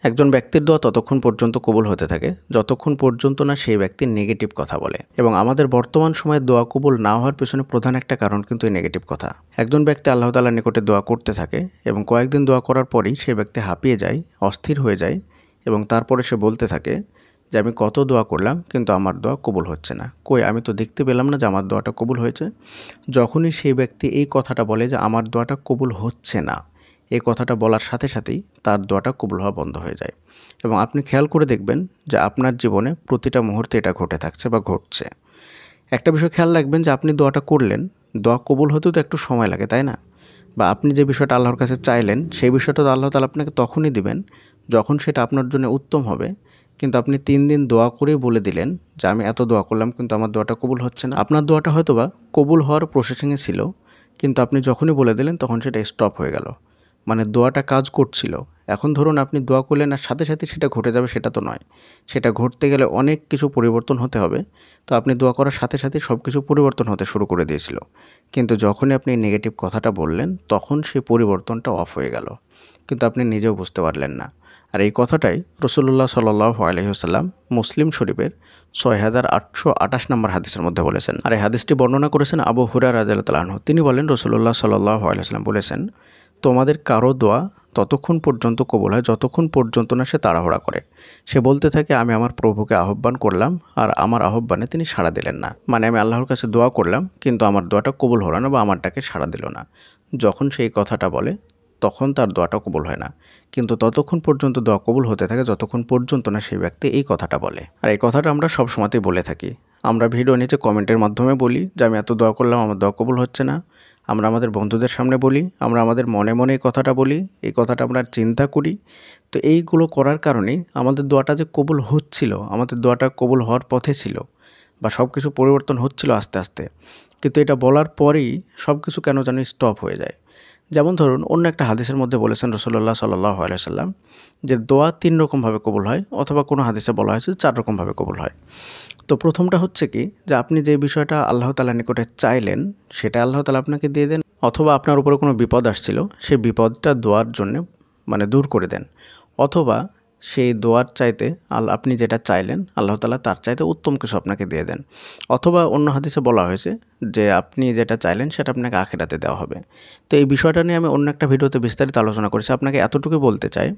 একজন ব্যক্তির দোয়া ততক্ষণ পর্যন্ত কবুল হতে থাকে যতক্ষণ পর্যন্ত না সেই ব্যক্তি নেগেটিভ কথা বলে। এবং আমাদের বর্তমান সময়ে দোয়া কবুল না হওয়ার পেছনে প্রধান একটা কারণ কিন্তু এই নেগেটিভ কথা। একজন ব্যক্তি আল্লাহ তাআলার নিকটে দোয়া করতে থাকে এবং কয়েকদিন দোয়া করার পরেই সেই ব্যক্তি হাঁপিয়ে যায়, অস্থির হয়ে যায় এবং তারপরে সে বলতে থাকে যে আমি কত দোয়া করলাম কিন্তু আমার দোয়া কবুল হচ্ছে না, কই আমি তো দেখতে পেলাম না যে আমার দোয়াটা কবুল হয়েছে। যখনই সেই ব্যক্তি এই কথাটা বলে যে আমার দোয়াটা কবুল হচ্ছে না, এই কথাটা বলার সাথে সাথেই তার দোয়াটা কবুল হওয়া বন্ধ হয়ে যায়। এবং আপনি খেয়াল করে দেখবেন যে আপনার জীবনে প্রতিটা মুহূর্তে এটা ঘটে থাকছে বা ঘটছে। একটা বিষয় খেয়াল রাখবেন যে আপনি দোয়াটা করলেন, দোয়া কবুল হতেও তো একটু সময় লাগে, তাই না? বা আপনি যে বিষয়টা আল্লাহর কাছে চাইলেন সেই বিষয়টা তো আল্লাহ তাআলা আপনাকে তখনই দিবেন যখন সেটা আপনার জন্য উত্তম হবে। কিন্তু আপনি 3 দিন দোয়া করেই বলে দিলেন যে আমি এত দোয়া করলাম কিন্তু আমার দোয়াটা কবুল হচ্ছে না। আপনার দোয়াটা হয়তোবা কবুল হওয়ার প্রসেসিংয়ে ছিল, কিন্তু আপনি যখনই বলে দিলেন তখন সেটা স্টপ হয়ে গেল। মানে দোয়াটা কাজ করছিল। এখন ধরুন আপনি দোয়া করলেন আর সাথে সাথে সেটা ঘটে যাবে সেটা তো নয়। সেটা ঘটতে গেলে অনেক কিছু পরিবর্তন হতে হবে। তো আপনি দোয়া করার সাথে সাথেই সব কিছু পরিবর্তন হতে শুরু করে দিয়েছিল। কিন্তু যখনই আপনি নেগেটিভ কথাটা বললেন তখন সেই পরিবর্তনটা অফ হয়ে গেল। কিন্তু আপনি নিজেও বুঝতে পারলেন না। আর এই কথাটাই রাসূলুল্লাহ সাল্লাল্লাহু আলাইহি ওয়াসাল্লাম মুসলিম শরীফের ৬৮২৮ নম্বর হাদিসের মধ্যে বলেছেন। আর এই হাদিসটি বর্ণনা করেছেন আবু হুরায়রা রাদিয়াল্লাহু তাআলা আনহু। তিনি বলেন রাসূলুল্লাহ সাল্লাল্লাহু আলাইহি ওয়াসাল্লাম বলেছেন, তোমাদের কারো দোয়া ততক্ষণ পর্যন্ত কবুল হয় যতক্ষণ পর্যন্ত না সে তাড়াহুড়া করে। সে বলতে থাকে আমি আমার প্রভুকে আহ্বান করলাম আর আমার আহ্বানে তিনি সাড়া দিলেন না। মানে আমি আল্লাহর কাছে দোয়া করলাম কিন্তু আমার দোয়াটা কবুল হলো না বা আমার ডাকে সাড়া দিল না। যখন সেই কথাটা বলে তখন তার দোয়াটা কবুল হয় না। কিন্তু ততক্ষণ পর্যন্ত দোয়া কবুল হতে থাকে যতক্ষণ পর্যন্ত না সেই ব্যক্তি এই কথাটা বলে। আর এই কথাটা আমরা সব সময়তেই বলে থাকি। আমরা ভিডিও নিচে কমেন্টের মাধ্যমে বলি যে আমি এত দোয়া করলাম আমার দোয়া কবুল হচ্ছে না। আমরা আমাদের বন্ধুদের সামনে বলি, আমরা আমাদের মনে মনে এই কথাটা বলি, এই কথাটা আমরা চিন্তা করি। তো এইগুলো করার কারণেই আমাদের দোয়াটা যে কবুল হচ্ছিল, আমাদের দোয়াটা কবুল হওয়ার পথে ছিল বা সব কিছু পরিবর্তন হচ্ছিল আস্তে আস্তে, কিন্তু এটা বলার পরেই সব কিছু কেন যেন স্টপ হয়ে যায়। যেমন ধরুন অন্য একটা হাদিসের মধ্যে বলেছেন রাসূলুল্লাহ সাল্লাল্লাহু আলাইহি ওয়াসাল্লাম যে দোয়া 3 রকমভাবে কবুল হয়, অথবা কোনো হাদিসে বলা হয়েছে 4 রকমভাবে কবুল হয়। তো প্রথমটা হচ্ছে কি যে আপনি যে বিষয়টা আল্লাহ তাআলার নিকটে চাইলেন সেটা আল্লাহ তাআলা আপনাকে দিয়ে দেন, অথবা আপনার উপরে কোনো বিপদ আসছিল সেই বিপদটা দোয়ার জন্যে মানে দূর করে দেন, অথবা সেই দোয়ার চাইতে আপনি যেটা চাইলেন আল্লাহ তাআলা তার চাইতে উত্তম কিছু আপনাকে দিয়ে দেন। অথবা অন্য হাদিসে বলা হয়েছে যে আপনি যেটা চাইলেন সেটা আপনাকে আখিরাতে দেওয়া হবে। তো এই বিষয়টা নিয়ে আমি অন্য একটা ভিডিওতে বিস্তারিত আলোচনা করেছি। আপনাকে এতটুকু বলতে চাই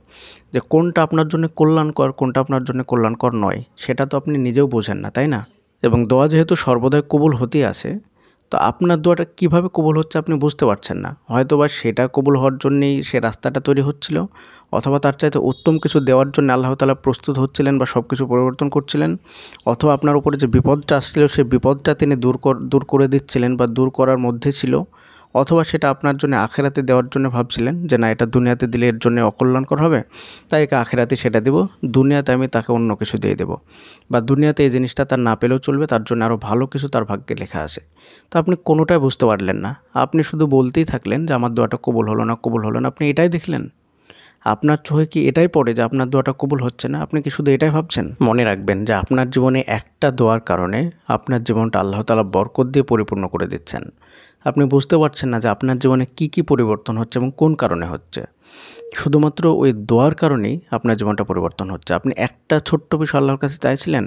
যে কোনটা আপনার জন্য কল্যাণকর, কোনটা আপনার জন্য কল্যাণকর নয় সেটা তো আপনি নিজেও বোঝেন না, তাই না? এবং দোয়া যেহেতু সর্বদাই কবুল হতেই আছে, তো আপনার দোয়াটা কীভাবে কবুল হচ্ছে আপনি বুঝতে পারছেন না। হয়তোবা সেটা কবুল হওয়ার জন্যেই সে রাস্তাটা তৈরি হচ্ছিল, অথবা তার চাইতে উত্তম কিছু দেওয়ার জন্য আল্লাহ তাআলা প্রস্তুত হচ্ছিলেন বা সব কিছু পরিবর্তন করছিলেন, অথবা আপনার উপরে যে বিপদটা আসছিল সেই বিপদটা তিনি দূর করে দিচ্ছিলেন বা দূর করার মধ্যে ছিল, অথবা সেটা আপনার জন্য আখিরাতে দেওয়ার জন্য ভাবছিলেন যে না এটা দুনিয়াতে দিলে এর জন্য অকল্যাণকর হবে, তাই একে আখিরাতে সেটা দেব, দুনিয়াতে আমি তাকে অন্য কিছু দিয়ে দেব, বা দুনিয়াতে এই জিনিসটা তার না পেলেও চলবে, তার জন্য আরও ভালো কিছু তার ভাগ্যে লেখা আছে। তো আপনি কোনোটাই বুঝতে পারলেন না, আপনি শুধু বলতেই থাকলেন যে আমার দোয়াটা কবুল হলো না, কবুল হলো না। আপনি এটাই দেখলেন, আপনার চোখে কি এটাই পড়ে যে আপনার দোয়াটা কবুল হচ্ছে না? আপনি কি শুধু এটাই ভাবছেন? মনে রাখবেন যে আপনার জীবনে একটা দোয়ার কারণে আপনার জীবনটা আল্লাহ তাআলা বরকত দিয়ে পরিপূর্ণ করে দিচ্ছেন। আপনি বুঝতে পারছেন না যে আপনার জীবনে কি কি পরিবর্তন হচ্ছে এবং কোন কারণে হচ্ছে। শুধুমাত্র ওই দোয়ার কারণেই আপনার জীবনটা পরিবর্তন হচ্ছে। আপনি একটা ছোট্ট বিষয় আল্লাহর কাছে চাইছিলেন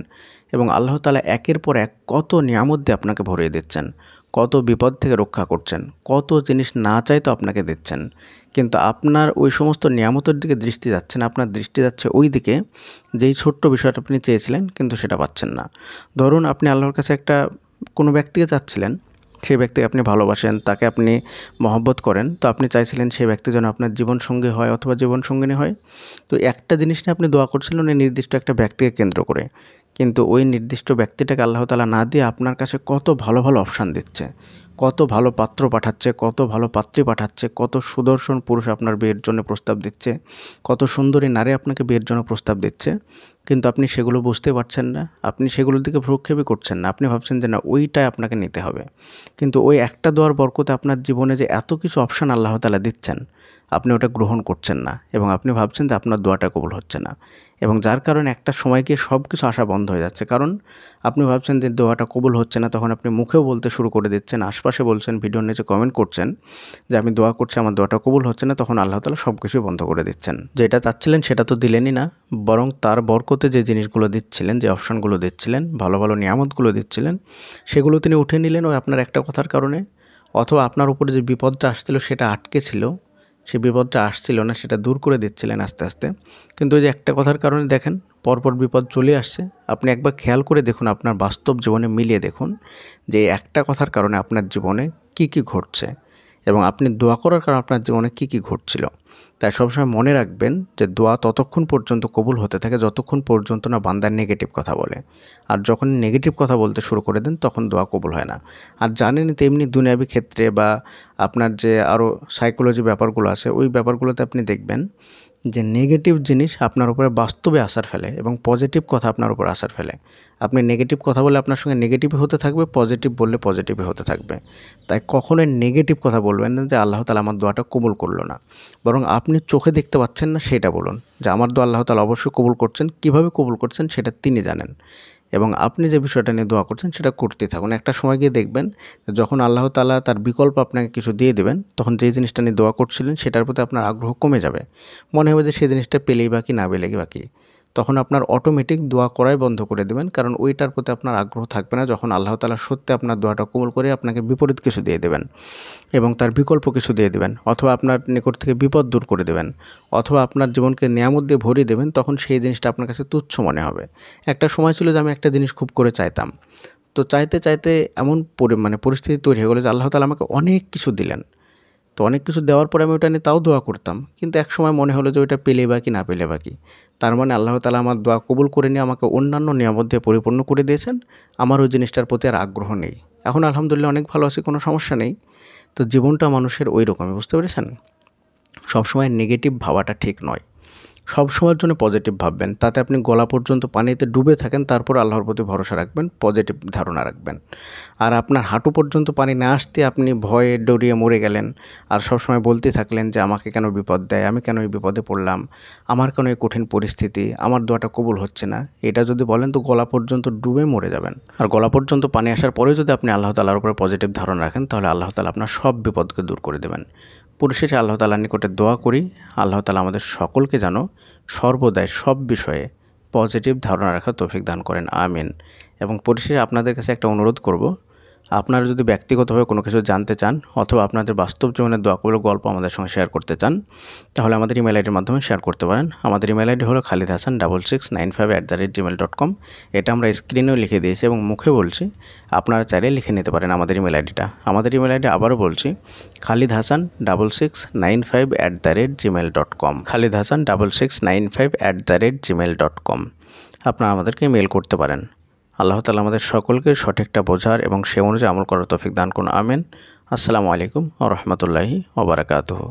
এবং আল্লাহ তাআলা একের পর এক কত নিয়ামত দিয়ে আপনাকে ভরিয়ে দিচ্ছেন, কত বিপদ থেকে রক্ষা করছেন, কত জিনিস না চাইতেও আপনাকে দিচ্ছেন। কিন্তু আপনার ওই সমস্ত নিয়ামতের দিকে দৃষ্টি যাচ্ছে না, আপনার দৃষ্টি যাচ্ছে ওই দিকে যেই ছোট্ট বিষয়টা আপনি চেয়েছিলেন কিন্তু সেটা পাচ্ছেন না। ধরুন আপনি আল্লাহর কাছে কোনো ব্যক্তিকে চাচ্ছিলেন, সেই ব্যক্তিকে আপনি ভালোবাসেন, তাকে আপনি মহব্বত করেন, তো আপনি চাইছিলেন সেই ব্যক্তি যেন আপনার জীবনসঙ্গী হয় অথবা জীবনসঙ্গিনী হয়। তো একটা জিনিস নিয়ে আপনি দোয়া করছিলেন ওই নির্দিষ্ট একটা ব্যক্তিকে কেন্দ্র করে, কিন্তু ওই নির্দিষ্ট ব্যক্তিটাকে আল্লাহ তাআলা না দিয়ে আপনার কাছে কত ভালো ভালো অপশান দিচ্ছে, কত ভালো পাত্র পাঠাচ্ছে, কত ভালো পাত্রী পাঠাচ্ছে, কত সুদর্শন পুরুষ আপনার বিয়ের জন্য প্রস্তাব দিচ্ছে, কত সুন্দরী নারী আপনাকে বিয়ের জন্য প্রস্তাব দিচ্ছে, কিন্তু আপনি সেগুলো বুঝতে পারছেন না, আপনি সেগুলোর দিকে ভ্রুক্ষেপই করছেন না। আপনি ভাবছেন যে না ওইটাই আপনাকে নিতে হবে। কিন্তু ওই একটা দোয়ার বরকতে আপনার জীবনে যে এত কিছু অপশান আল্লাহ তাআলা দিচ্ছেন, আপনি ওটা গ্রহণ করছেন না এবং আপনি ভাবছেন যে আপনার দোয়াটা কবুল হচ্ছে না, এবং যার কারণে একটা সময় গিয়ে সব কিছু আসা বন্ধ হয়ে যাচ্ছে। কারণ আপনি ভাবছেন যে দোয়াটা কবুল হচ্ছে না, তখন আপনি মুখেও বলতে শুরু করে দিচ্ছেন, আশপাশে বলছেন, ভিডিওর নিচে কমেন্ট করছেন যে আমি দোয়া করছি, আমার দোয়াটা কবুল হচ্ছে না, তখন আল্লাহ তাআলা সব কিছুই বন্ধ করে দিচ্ছেন। যেটা চাচ্ছিলেন সেটা তো দিলেনই না, বরং তার বরকতে যে জিনিসগুলো দিচ্ছিলেন, যে অপশনগুলো দিচ্ছিলেন, ভালো ভালো নিয়ামতগুলো দিচ্ছিলেন, সেগুলো তিনি উঠে নিলেন ওই আপনার একটা কথার কারণে। অথবা আপনার উপরে যে বিপদটা আসছিল সেটা আটকে ছিল, সেই বিপদটা আসছিল না, সেটা দূর করে দিচ্ছিলেন আস্তে আস্তে। কিন্তু ওই যে একটা কথার কারণে দেখেন পরপর বিপদ চলে আসছে। আপনি একবার খেয়াল করে দেখুন, আপনার বাস্তব জীবনে মিলিয়ে দেখুন যে একটা কথার কারণে আপনার জীবনে কী কী ঘটছে এবং আপনি দোয়া করার কারণে আপনার জীবনে কী কী ঘটছিল। তাই সবসময় মনে রাখবেন যে দোয়া ততক্ষণ পর্যন্ত কবুল হতে থাকে যতক্ষণ পর্যন্ত না বান্দার নেগেটিভ কথা বলে। আর যখন নেগেটিভ কথা বলতে শুরু করে দেন তখন দোয়া কবুল হয় না। আর জানেনই তেমনি দুনিয়াবি ক্ষেত্রে বা আপনার যে আরও সাইকোলজি ব্যাপারগুলো আছে ওই ব্যাপারগুলোতে আপনি দেখবেন যে নেগেটিভ জিনিস আপনার উপরে বাস্তবে আসার ফেলে এবং পজিটিভ কথা আপনার উপর আসার ফেলে। আপনি নেগেটিভ কথা বলে আপনার সঙ্গে নেগেটিভই হতে থাকবে, পজিটিভ বললে পজিটিভই হতে থাকবে। তাই কখনোই নেগেটিভ কথা বলবেন না যে আল্লাহ তাআলা আমার দোয়াটা কবুল করলো না, বরং আপনি চোখে দেখতে পাচ্ছেন না সেটা বলুন যে আমার দোয়া আল্লাহ তাআলা অবশ্যই কবুল করছেন, কীভাবে কবুল করছেন সেটা তিনি জানেন, এবং আপনি যে বিষয়টা নিয়ে দোয়া করছেন সেটা করতেই থাকুন। একটা সময় গিয়ে দেখবেন যখন আল্লাহ তাআলা তার বিকল্প আপনাকে কিছু দিয়ে দেবেন, তখন যে জিনিসটা নিয়ে দোয়া করছিলেন সেটার প্রতি আপনার আগ্রহ কমে যাবে। মনে হবে যে সেই জিনিসটা পেলেই বা কি না পেলেই বা কি। তখন আপনার অটোমেটিক দোয়া করাই বন্ধ করে দেবেন, কারণ ওইটার প্রতি আপনার আগ্রহ থাকবে না। যখন আল্লাহ তাআলা সত্যি আপনার দোয়াটা কবুল করে আপনাকে বিপরীত কিছু দিয়ে দেবেন এবং তার বিকল্প কিছু দিয়ে দেবেন, অথবা আপনার নিকট থেকে বিপদ দূর করে দেবেন, অথবা আপনার জীবনকে নিয়ামত দিয়ে ভরিয়ে দেবেন, তখন সেই জিনিসটা আপনার কাছে তুচ্ছ মনে হবে। একটা সময় ছিল যে আমি একটা জিনিস খুব করে চাইতাম, তো চাইতে চাইতে এমন পরিস্থিতি তৈরি হয়ে গেলো যে আল্লাহ তাআলা আমাকে অনেক কিছু দিলেন। তো অনেক কিছু দেওয়ার পরে আমি ওটা নিয়ে তাও দোয়া করতাম, কিন্তু একসময় মনে হলো যে ওইটা পেলে বা কি না পেলে বা কি। তার মানে আল্লাহ তাআলা আমার দোয়া কবুল করে নিয়ে আমাকে অন্যান্য নিয়ামত দিয়ে পরিপূর্ণ করে দিয়েছেন, আমার ওই জিনিসটার প্রতি আর আগ্রহ নেই। এখন আলহামদুলিল্লাহ অনেক ভালো আছি, কোনো সমস্যা নেই। তো জীবনটা মানুষের ওই রকমই, বুঝতে পেরেছেন? সবসময় নেগেটিভ ভাবাটা ঠিক নয়, সব সময়ের জন্য পজিটিভ ভাববেন। তাতে আপনি গলা পর্যন্ত পানিতে ডুবে থাকেন, তারপর আল্লাহর প্রতি ভরসা রাখবেন, পজিটিভ ধারণা রাখবেন। আর আপনার হাঁটু পর্যন্ত পানি না আসতে আপনি ভয়ে ডরিয়ে মরে গেলেন আর সবসময় বলতে থাকলেন যে আমাকে কেন বিপদ দেয়, আমি কেন এই বিপদে পড়লাম, আমার কেন এই কঠিন পরিস্থিতি, আমার দোয়াটা কবুল হচ্ছে না, এটা যদি বলেন তো গলা পর্যন্ত ডুবে মরে যাবেন। আর গলা পর্যন্ত পানি আসার পরেও যদি আপনি আল্লাহ তাআলার উপরে পজিটিভ ধারণা রাখেন, তাহলে আল্লাহ তাআলা আপনার সব বিপদকে দূর করে দেবেন। পরিশেষে আল্লাহ তাআলার নিকটে দোয়া করি, আল্লাহ তাআলা আমাদের সকলকে যেন সর্বদাই সব বিষয়ে পজিটিভ ধারণা রাখার তৌফিক দান করেন, আমিন। এবং পরিশেষে আপনাদের কাছে একটা অনুরোধ করব, আপনারা যদি ব্যক্তিগতভাবে কোনো কিছু জানতে চান অথবা আপনাদের বাস্তব জীবনের দোয়া কবুলের গল্প আমাদের সঙ্গে শেয়ার করতে চান, তাহলে আমাদের ইমেল আইডির মাধ্যমে শেয়ার করতে পারেন। আমাদের ইমেল আইডি হলো khalidhasan6695@gmail.com। এটা আমরা স্ক্রিনেও লিখে দিয়েছি এবং মুখে বলছি, আপনারা চাইলে লিখে নিতে পারেন আমাদের ইমেল আইডিটা। আমাদের ইমেল আইডি আবারও বলছি, khalidhasan6695@gmail.com, khalidhasan6695@gmail.com। আপনারা আমাদেরকে মেল করতে পারেন। আল্লাহ তাআলা আমাদের সকলকে সঠিকটা বোঝার এবং সে অনুযায়ী আমল করার তৌফিক দান করুন, আমিন। আসসালামু আলাইকুম ওয়া রাহমাতুল্লাহি ওয়া বারাকাতুহু।